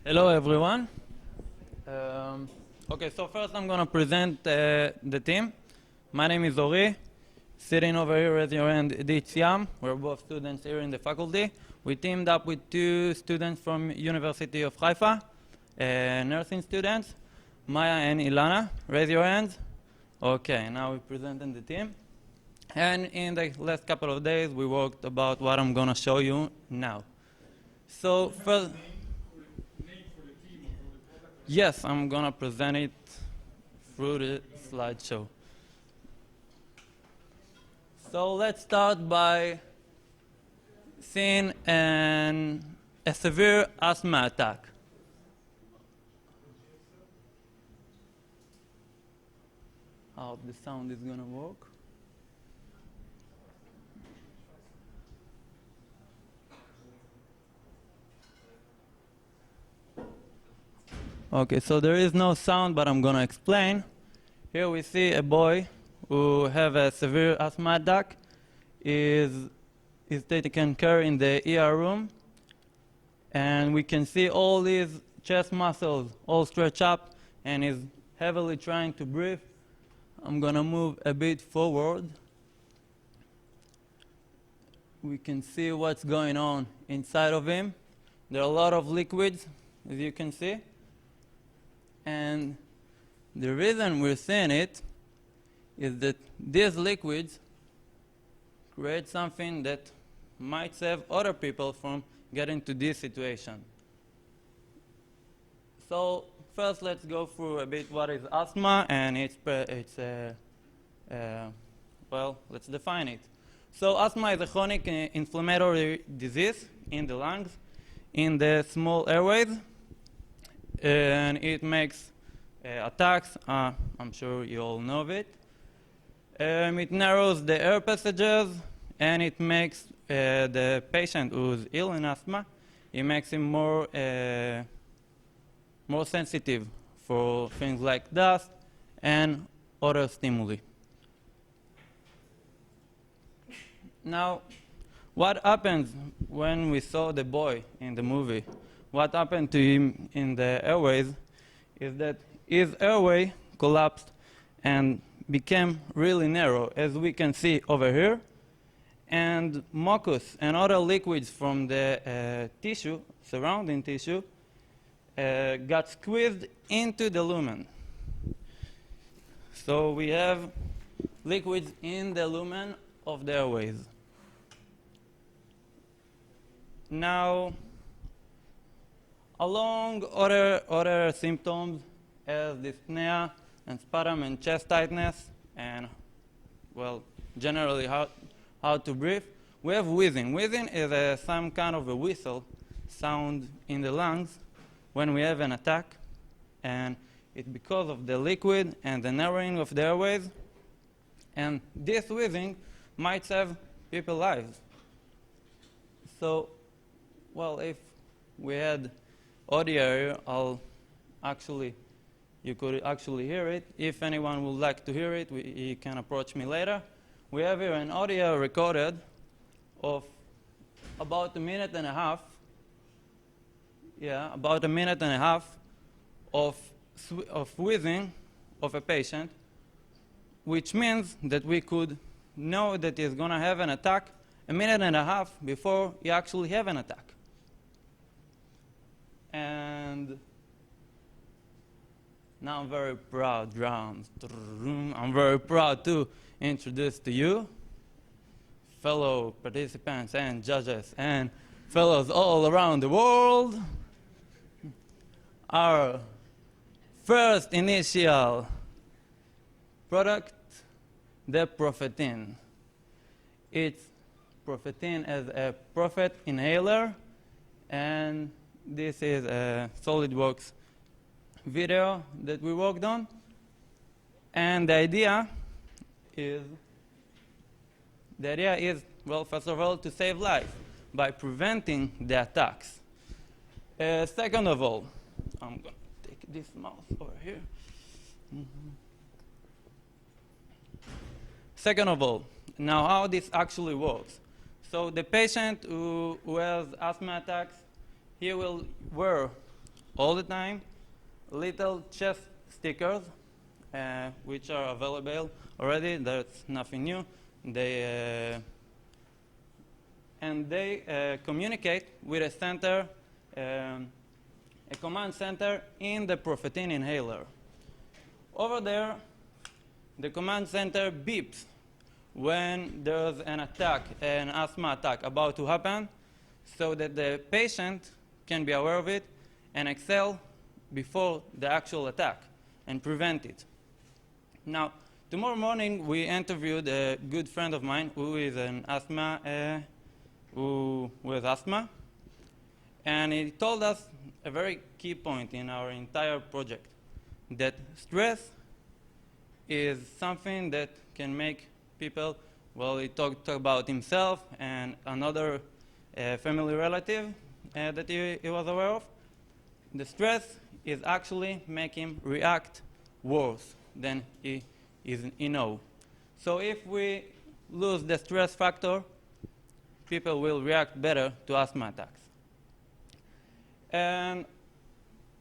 Hello, everyone. Okay, so first I'm going to present the team. My name is Ori. Sitting over here, raise your hand, Edith Yam. We're both students here in the faculty. We teamed up with two students from University of Haifa, nursing students, Maya and Ilana. Raise your hands. Okay, now we're presenting the team. And in the last couple of days, we worked about what I'm going to show you now. So first, yes, I'm going to present it through the slideshow. So let's start by seeing a severe asthma attack. How the sound is going to work. Okay, so there is no sound, but I'm going to explain. Here we see a boy who have a severe asthma attack, is taken care in the ER room, and we can see all these chest muscles all stretch up, and is heavily trying to breathe. I'm going to move a bit forward. We can see what's going on inside of him. There are a lot of liquids, as you can see. And the reason we're seeing it is that these liquids create something that might save other people from getting to this situation. So first let's go through a bit what is asthma, and well, let's define it. So asthma is a chronic inflammatory disease in the lungs, in the small airways, and it makes attacks. I'm sure you all know of it. It narrows the air passages, and it makes the patient who's ill in asthma, it makes him more sensitive for things like dust and other stimuli. Now, what happens when we saw the boy in the movie? What happened to him in the airways is that his airway collapsed and became really narrow, as we can see over here. And mucus and other liquids from the tissue, surrounding tissue, got squeezed into the lumen. So we have liquids in the lumen of the airways. Now, along other symptoms as dyspnea and sputum and chest tightness and, well, generally how to breathe, we have wheezing. Wheezing is some kind of a whistle sound in the lungs when we have an attack, and it's because of the liquid and the narrowing of the airways, and this wheezing might save people's lives. So, well, if we had audio here, you could actually hear it. If anyone would like to hear it, you can approach me later. We have here an audio recorded of about a minute and a half. Yeah, about a minute and a half of wheezing of a patient, which means that we could know that he's going to have an attack a minute and a half before he actually have an attack. And now I'm very proud, I'm very proud to introduce to you, fellow participants and judges and fellows all around the world, our first initial product, the Prophetin. It's Prophetin as a Prophet inhaler, and this is a SolidWorks video that we worked on. And the idea is, well, first of all, to save life by preventing the attacks. Second of all, I'm going to take this mouse over here. Second of all, now how this actually works. So the patient who has asthma attacks, he will wear all the time, little chest stickers, which are available already. That's nothing new. And they communicate with a center, a command center in the Prophetin inhaler. Over there, the command center beeps when there's an attack, an asthma attack about to happen, so that the patient can be aware of it and exhale before the actual attack and prevent it. Now, tomorrow morning we interviewed a good friend of mine who is an asthma, with asthma, and he told us a very key point in our entire project, that stress is something that can make people, well, he talked about himself and another family relative that he was aware of. The stress is actually making him react worse than he knows. So if we lose the stress factor, people will react better to asthma attacks. And,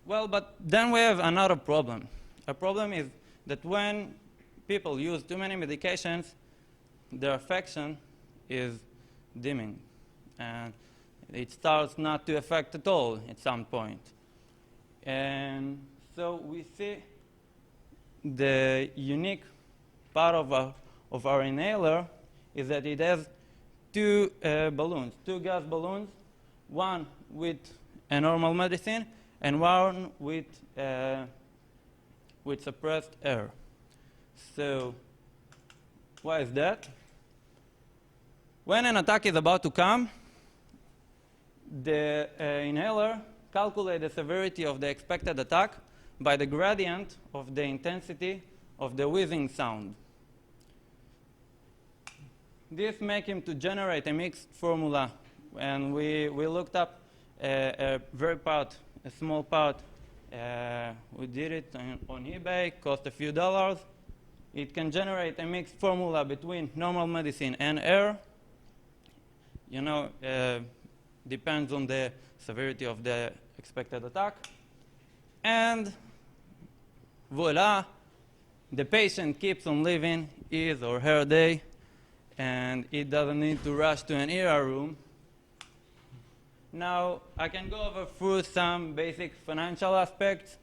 well, but then we have another problem. A problem is that when people use too many medications, their affection is dimming. And it starts not to affect at all at some point. And so we see the unique part of our inhaler is that it has two balloons, two gas balloons, one with a normal medicine and one with suppressed air. So why is that? When an attack is about to come, the inhaler calculates the severity of the expected attack by the gradient of the intensity of the wheezing sound. This makes him to generate a mixed formula, and we looked up a small part. We did it on eBay, cost a few dollars. It can generate a mixed formula between normal medicine and air. You know, depends on the severity of the expected attack. And voila, the patient keeps on living his or her day, and it doesn't need to rush to an ER room. Now, I can go over through some basic financial aspects,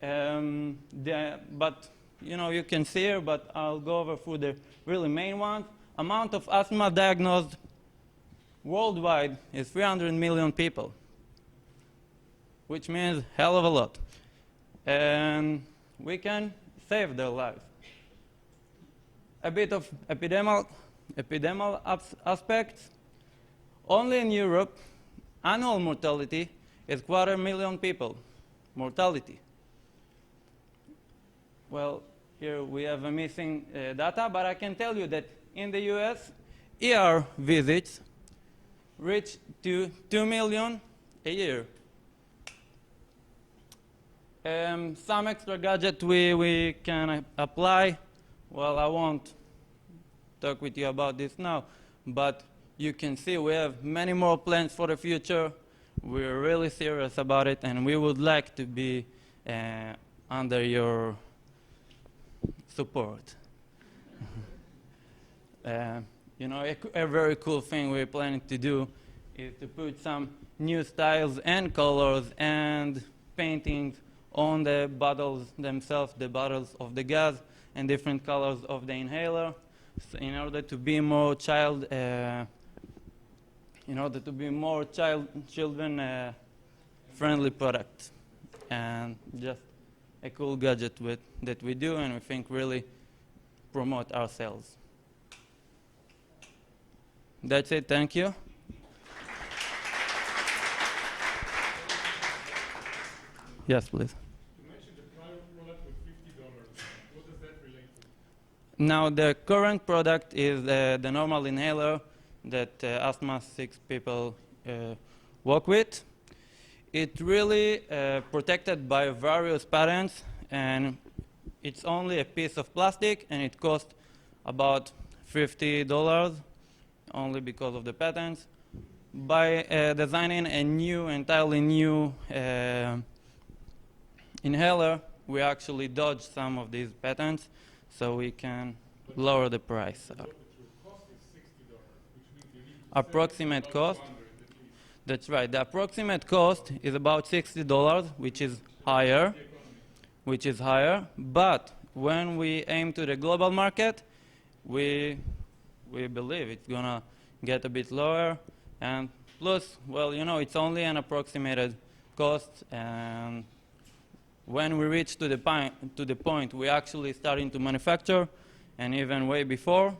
but you know, you can see here, but I'll go over through the really main ones. Amount of asthma diagnosed worldwide is 300 million people, which means hell of a lot. And we can save their lives. A bit of epidemic aspects. Only in Europe, annual mortality is 250,000 people. Mortality. Well, here we have a missing data, but I can tell you that in the US, ER visits reach to 2 million a year. Some extra gadget we can apply. Well, I won't talk with you about this now, but you can see we have many more plans for the future. We're really serious about it, and we would like to be under your support. You know, a very cool thing we're planning to do is to put some new styles and colors and paintings on the bottles themselves, the bottles of the gas, and different colors of the inhaler, so in order to be more children friendly product, and just a cool gadget that we do, and we think really promote ourselves. That's it. Thank you. Yes, please. You mentioned the prior product with $50. What does that relate to? Now, the current product is the normal inhaler that asthmatic people work with. It's really protected by various patents, and it's only a piece of plastic, and it costs about $50 only because of the patents. By designing a entirely new inhaler, we actually dodge some of these patents, so we can lower the price. What the true cost is $60, which means you need to Approximate sell it cost. for about 200 at least. That's right. The approximate cost is about $60, which is higher. But when we aim to the global market, we believe it's gonna get a bit lower. And plus, well, you know, it's only an approximated cost, and when we reach to the point we actually starting to manufacture, and even way before,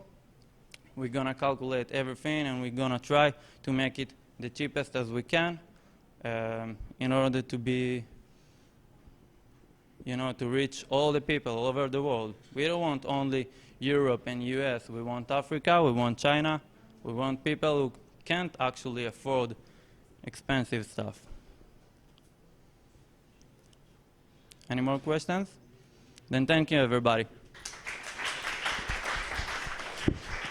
we're gonna calculate everything and we're gonna try to make it the cheapest as we can, in order to be, you know, to reach all the people all over the world. We don't want only Europe and US. We want Africa, we want China, we want people who can't actually afford expensive stuff. Any more questions? Then thank you, everybody.